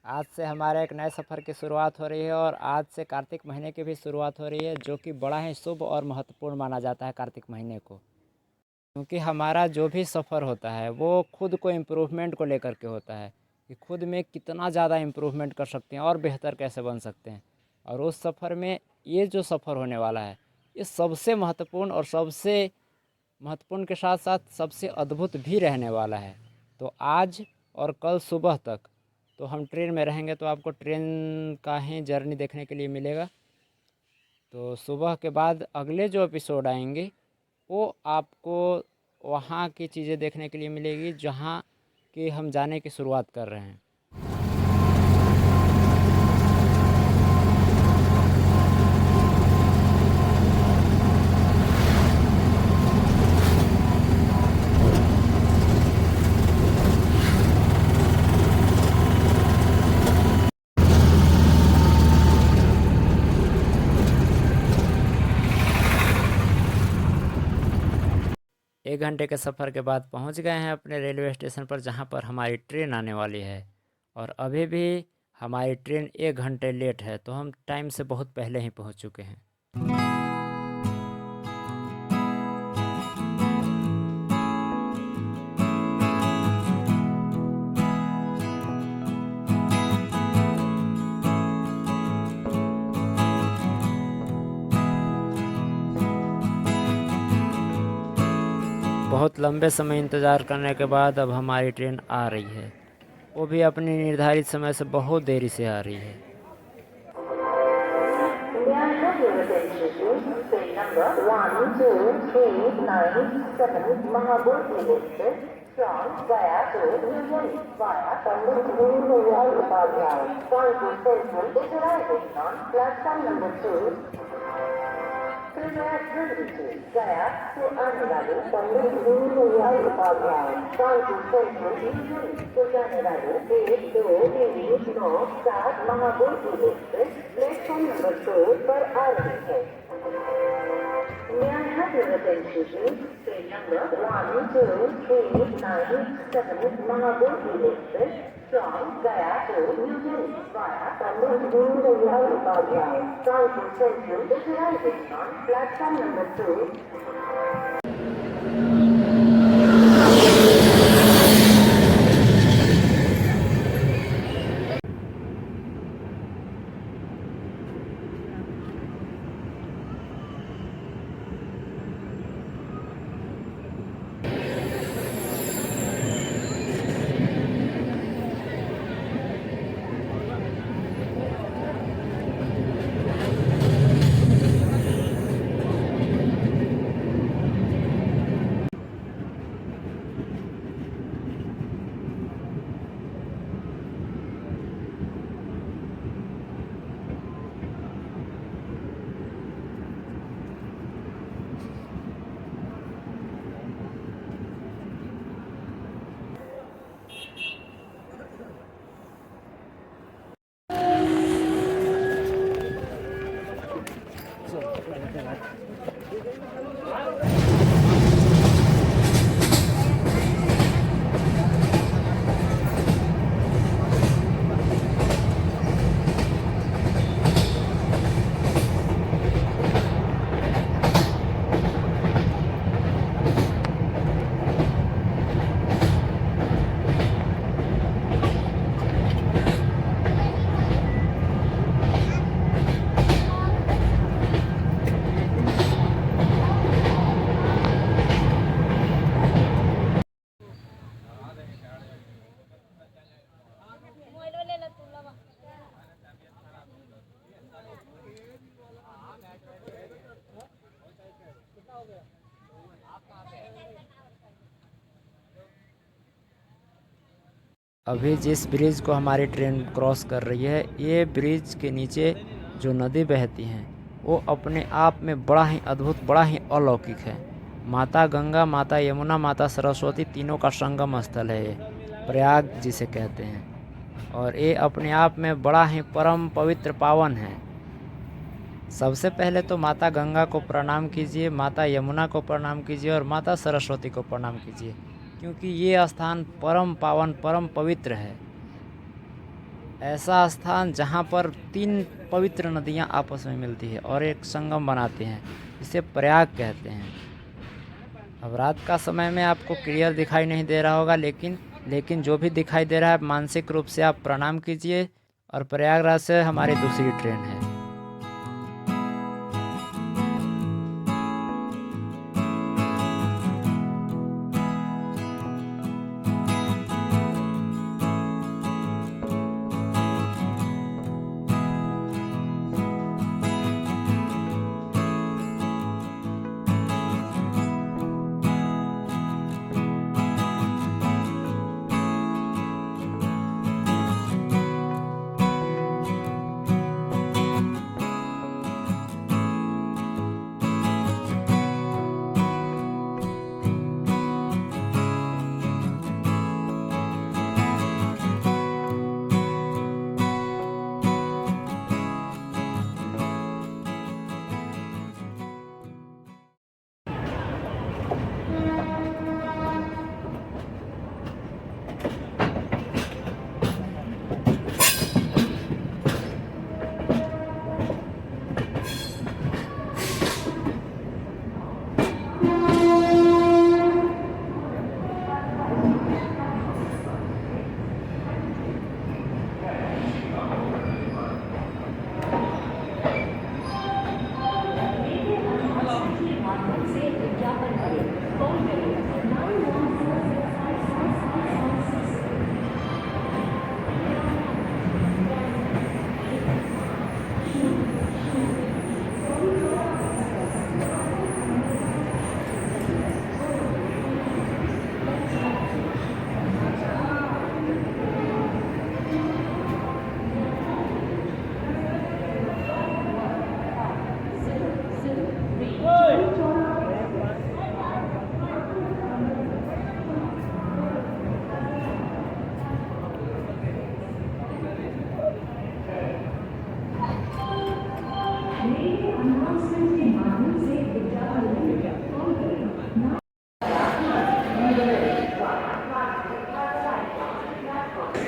आज से हमारे एक नए सफ़र की शुरुआत हो रही है और आज से कार्तिक महीने की भी शुरुआत हो रही है, जो कि बड़ा ही शुभ और महत्वपूर्ण माना जाता है कार्तिक महीने को। क्योंकि हमारा जो भी सफ़र होता है वो खुद को इम्प्रूवमेंट को लेकर के होता है कि खुद में कितना ज़्यादा इम्प्रूवमेंट कर सकते हैं और बेहतर कैसे बन सकते हैं। और उस सफ़र में ये जो सफ़र होने वाला है ये सबसे महत्वपूर्ण और सबसे महत्वपूर्ण के साथ साथ सबसे अद्भुत भी रहने वाला है। तो आज और कल सुबह तक तो हम ट्रेन में रहेंगे, तो आपको ट्रेन का ही जर्नी देखने के लिए मिलेगा। तो सुबह के बाद अगले जो एपिसोड आएंगे वो आपको वहाँ की चीज़ें देखने के लिए मिलेगी जहाँ की हम जाने की शुरुआत कर रहे हैं। 1 घंटे के सफ़र के बाद पहुंच गए हैं अपने रेलवे स्टेशन पर, जहां पर हमारी ट्रेन आने वाली है। और अभी भी हमारी ट्रेन 1 घंटे लेट है, तो हम टाइम से बहुत पहले ही पहुंच चुके हैं। बहुत लंबे समय इंतज़ार करने के बाद अब हमारी ट्रेन आ रही है, वो भी अपनी निर्धारित समय से बहुत देरी से आ रही है। कृपया जल्दी से गया से आने वाले पंडित दीनदयाल उपाध्याय कानपुर सेंट्रल यूनियन को जाने वाले 1, 2, 3, 9, 7 महाबोधि एक्सप्रेस प्लेटफॉर्म नंबर 4 पर आ रही है। May I have your attention please? Train number 1, 2, 3, 9, 7 Mahabodhi Express from Gaya to New Delhi via Pandit Dindayal Upadhyay, Kanpur Central is arriving on platform number 2. अभी जिस bridge को हमारी ट्रेन क्रॉस कर रही है, ये ब्रिज के नीचे जो नदी बहती हैं वो अपने आप में बड़ा ही अद्भुत, बड़ा ही अलौकिक है। माता गंगा, माता यमुना, माता सरस्वती तीनों का संगम स्थल है ये, प्रयाग जिसे कहते हैं। और ये अपने आप में बड़ा ही परम पवित्र पावन है। सबसे पहले तो माता गंगा को प्रणाम कीजिए, माता यमुना को प्रणाम कीजिए और माता सरस्वती को प्रणाम कीजिए, क्योंकि ये स्थान परम पावन, परम पवित्र है। ऐसा स्थान जहाँ पर 3 पवित्र नदियाँ आपस में मिलती है और एक संगम बनाती हैं, इसे प्रयाग कहते हैं। अब रात का समय में आपको क्लियर दिखाई नहीं दे रहा होगा, लेकिन जो भी दिखाई दे रहा है मानसिक रूप से आप प्रणाम कीजिए। और प्रयागराज से हमारी दूसरी ट्रेन है।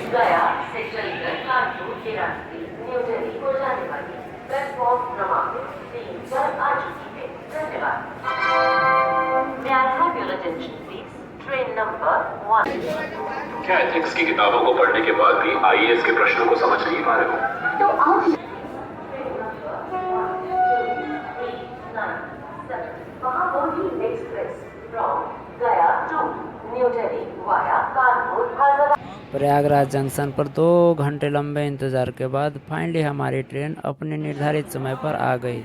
गया से चलकर कानपुर के रास्ते न्यू दिल्ली को जाने वाली प्लेटफॉर्म क्रमांक 3 पर आ चुकी है। धन्यवाद। May I have your attention please? Train number 1। क्या एथिक्स की किताबों को पढ़ने के बाद भी आईएएस के प्रश्नों को समझ नहीं पा रहे हो? तो आप Mahabodhi express from Gaya to new Delhi via Kanpur Hyderabad. Prayagraj junction पर 2 घंटे लंबे इंतज़ार के बाद फाइनली हमारी ट्रेन अपने निर्धारित समय पर आ गई।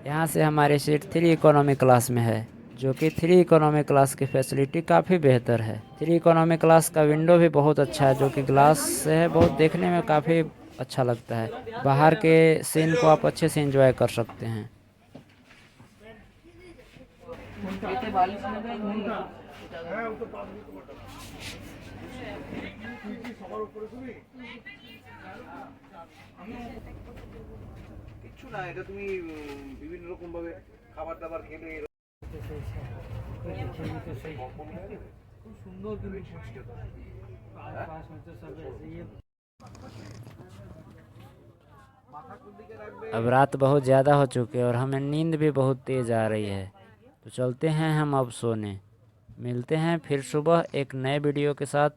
यहाँ से हमारी सीट 3 इकोनॉमी क्लास में है, जो कि 3 इकोनॉमी क्लास की फैसिलिटी काफ़ी बेहतर है। 3 इकोनॉमी क्लास का विंडो भी बहुत अच्छा है, जो कि ग्लास से है, बहुत देखने में काफ़ी अच्छा लगता है। बाहर के सीन को आप अच्छे से एंजॉय कर सकते हैं। কিচ্ছু না, এটা তুমি বিভিন্ন রকম ভাবে খাবার দাবার খেলে খুব সুন্দর কিন্তু अब रात बहुत ज़्यादा हो चुकी है और हमें नींद भी बहुत तेज़ आ रही है, तो चलते हैं हम अब सोने। मिलते हैं फिर सुबह एक नए वीडियो के साथ।